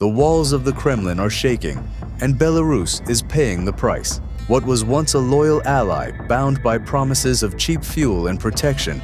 The walls of the Kremlin are shaking, and Belarus is paying the price. What was once a loyal ally bound by promises of cheap fuel and protection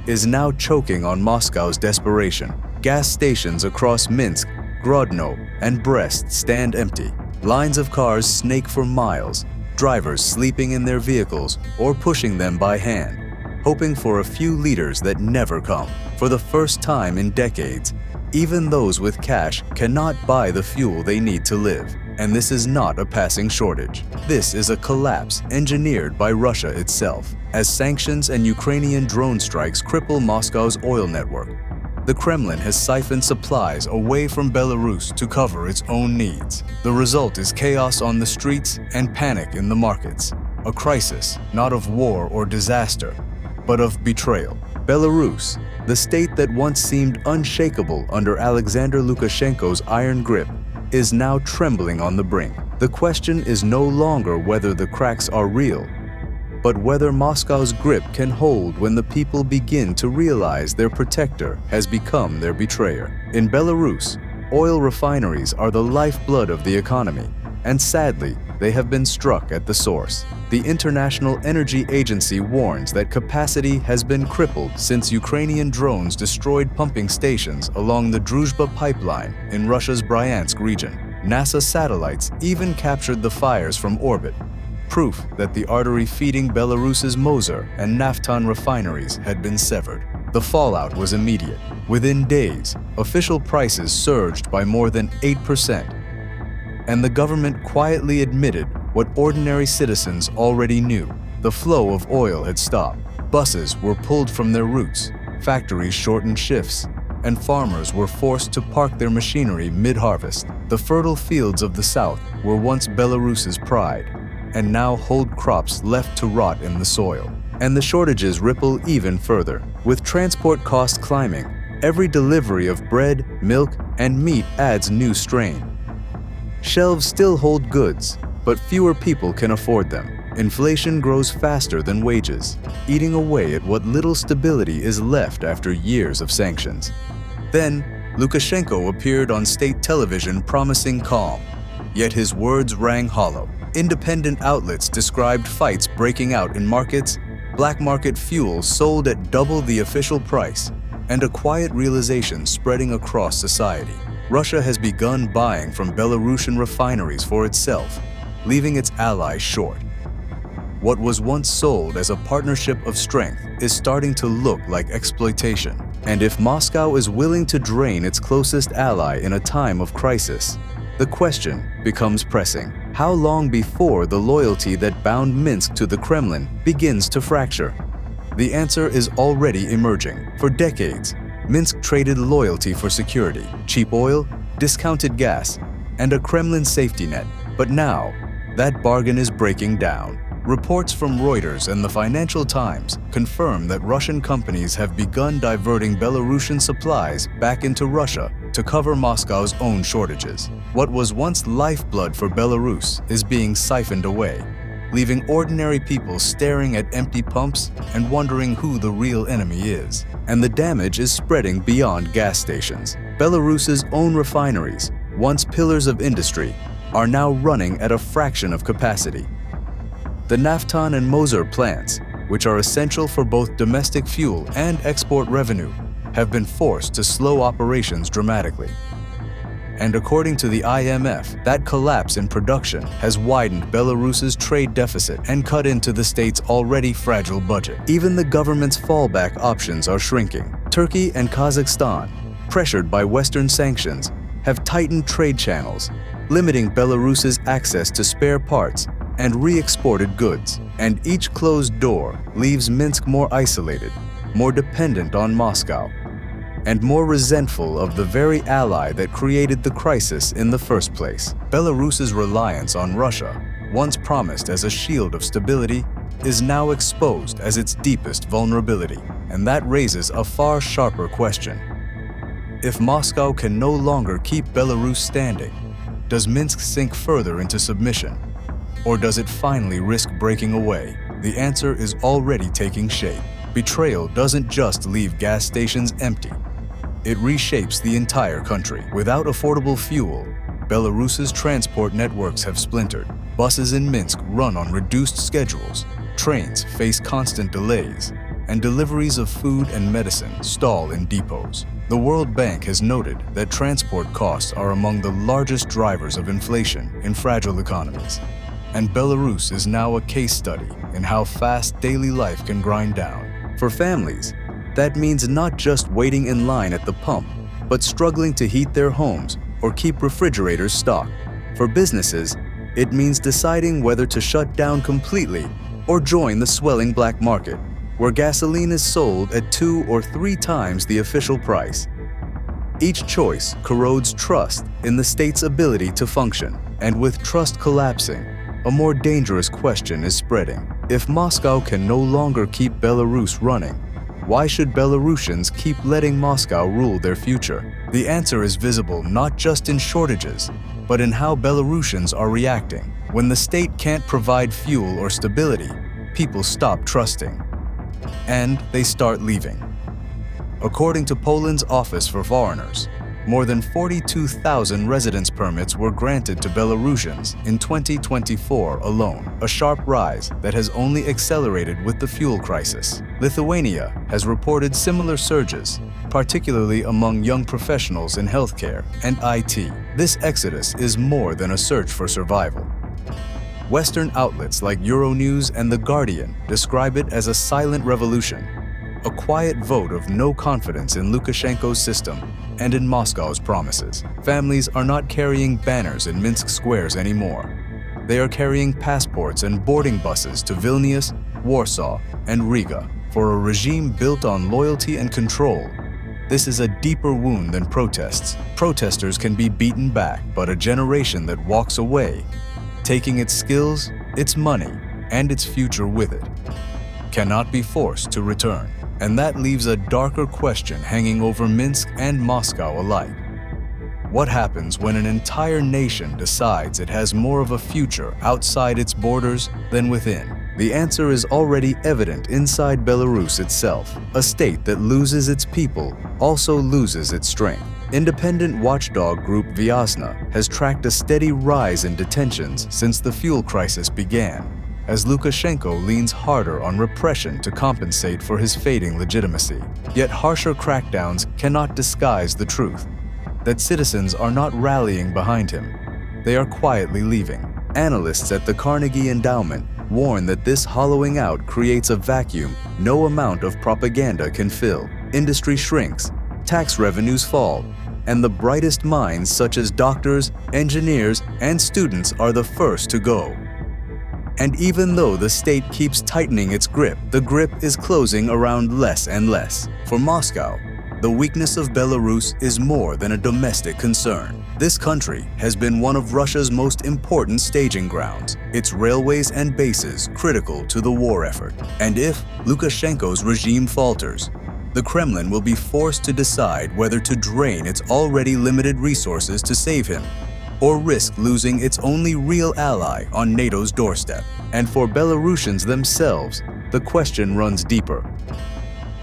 is now choking on Moscow's desperation. Gas stations across Minsk, Grodno, and Brest stand empty. Lines of cars snake for miles, drivers sleeping in their vehicles or pushing them by hand, hoping for a few liters that never come. For the first time in decades, even those with cash cannot buy the fuel they need to live. And this is not a passing shortage. This is a collapse engineered by Russia itself. As sanctions and Ukrainian drone strikes cripple Moscow's oil network, the Kremlin has siphoned supplies away from Belarus to cover its own needs. The result is chaos on the streets and panic in the markets. A crisis not of war or disaster, but of betrayal. Belarus, the state that once seemed unshakable under Alexander Lukashenko's iron grip, is now trembling on the brink. The question is no longer whether the cracks are real, but whether Moscow's grip can hold when the people begin to realize their protector has become their betrayer. In Belarus, oil refineries are the lifeblood of the economy, and sadly, they have been struck at the source. The International Energy Agency warns that capacity has been crippled since Ukrainian drones destroyed pumping stations along the Druzhba pipeline in Russia's Bryansk region. NASA satellites even captured the fires from orbit, proof that the artery feeding Belarus's Moser and Naftan refineries had been severed. The fallout was immediate. Within days, official prices surged by more than 8%. And the government quietly admitted what ordinary citizens already knew. The flow of oil had stopped. Buses were pulled from their routes, factories shortened shifts, and farmers were forced to park their machinery mid-harvest. The fertile fields of the south were once Belarus's pride, and now hold crops left to rot in the soil. And the shortages ripple even further. With transport costs climbing, every delivery of bread, milk, and meat adds new strain. Shelves still hold goods, but fewer people can afford them. Inflation grows faster than wages, eating away at what little stability is left after years of sanctions. Then, Lukashenko appeared on state television promising calm, yet his words rang hollow. Independent outlets described fights breaking out in markets, black market fuel sold at double the official price, and a quiet realization spreading across society. Russia has begun buying from Belarusian refineries for itself, leaving its allies short. What was once sold as a partnership of strength is starting to look like exploitation. And if Moscow is willing to drain its closest ally in a time of crisis, the question becomes pressing. How long before the loyalty that bound Minsk to the Kremlin begins to fracture? The answer is already emerging. For decades, Minsk traded loyalty for security, cheap oil, discounted gas, and a Kremlin safety net. But now, that bargain is breaking down. Reports from Reuters and the Financial Times confirm that Russian companies have begun diverting Belarusian supplies back into Russia to cover Moscow's own shortages. What was once lifeblood for Belarus is being siphoned away, leaving ordinary people staring at empty pumps and wondering who the real enemy is. And the damage is spreading beyond gas stations. Belarus's own refineries, once pillars of industry, are now running at a fraction of capacity. The Naftan and Moser plants, which are essential for both domestic fuel and export revenue, have been forced to slow operations dramatically. And according to the IMF, that collapse in production has widened Belarus's trade deficit and cut into the state's already fragile budget. Even the government's fallback options are shrinking. Turkey and Kazakhstan, pressured by Western sanctions, have tightened trade channels, limiting Belarus's access to spare parts and re-exported goods. And each closed door leaves Minsk more isolated, more dependent on Moscow, and more resentful of the very ally that created the crisis in the first place. Belarus's reliance on Russia, once promised as a shield of stability, is now exposed as its deepest vulnerability. And that raises a far sharper question. If Moscow can no longer keep Belarus standing, does Minsk sink further into submission? Or does it finally risk breaking away? The answer is already taking shape. Betrayal doesn't just leave gas stations empty. It reshapes the entire country. Without affordable fuel, Belarus's transport networks have splintered. Buses in Minsk run on reduced schedules, trains face constant delays, and deliveries of food and medicine stall in depots. The World Bank has noted that transport costs are among the largest drivers of inflation in fragile economies. And Belarus is now a case study in how fast daily life can grind down. For families, that means not just waiting in line at the pump, but struggling to heat their homes or keep refrigerators stocked. For businesses, it means deciding whether to shut down completely or join the swelling black market, where gasoline is sold at 2 or 3 times the official price. Each choice corrodes trust in the state's ability to function, and with trust collapsing, a more dangerous question is spreading. If Moscow can no longer keep Belarus running, why should Belarusians keep letting Moscow rule their future? The answer is visible not just in shortages, but in how Belarusians are reacting. When the state can't provide fuel or stability, people stop trusting, and they start leaving. According to Poland's Office for Foreigners, more than 42,000 residence permits were granted to Belarusians in 2024 alone, a sharp rise that has only accelerated with the fuel crisis. Lithuania has reported similar surges, particularly among young professionals in healthcare and IT. This exodus is more than a search for survival. Western outlets like Euronews and The Guardian describe it as a silent revolution, a quiet vote of no confidence in Lukashenko's system and in Moscow's promises. Families are not carrying banners in Minsk squares anymore. They are carrying passports and boarding buses to Vilnius, Warsaw, and Riga for a regime built on loyalty and control. This is a deeper wound than protests. Protesters can be beaten back, but a generation that walks away, taking its skills, its money, and its future with it, cannot be forced to return. And that leaves a darker question hanging over Minsk and Moscow alike. What happens when an entire nation decides it has more of a future outside its borders than within? The answer is already evident inside Belarus itself. A state that loses its people also loses its strength. Independent watchdog group Vyazna has tracked a steady rise in detentions since the fuel crisis began, as Lukashenko leans harder on repression to compensate for his fading legitimacy. Yet harsher crackdowns cannot disguise the truth, that citizens are not rallying behind him. They are quietly leaving. Analysts at the Carnegie Endowment warn that this hollowing out creates a vacuum no amount of propaganda can fill. Industry shrinks, tax revenues fall, and the brightest minds such as doctors, engineers, and students are the first to go. And even though the state keeps tightening its grip, the grip is closing around less and less. For Moscow, the weakness of Belarus is more than a domestic concern. This country has been one of Russia's most important staging grounds, its railways and bases critical to the war effort. And if Lukashenko's regime falters, the Kremlin will be forced to decide whether to drain its already limited resources to save him, or risk losing its only real ally on NATO's doorstep. And for Belarusians themselves, the question runs deeper.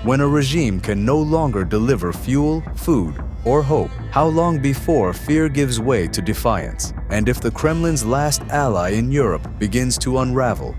When a regime can no longer deliver fuel, food, or hope, how long before fear gives way to defiance? And if the Kremlin's last ally in Europe begins to unravel,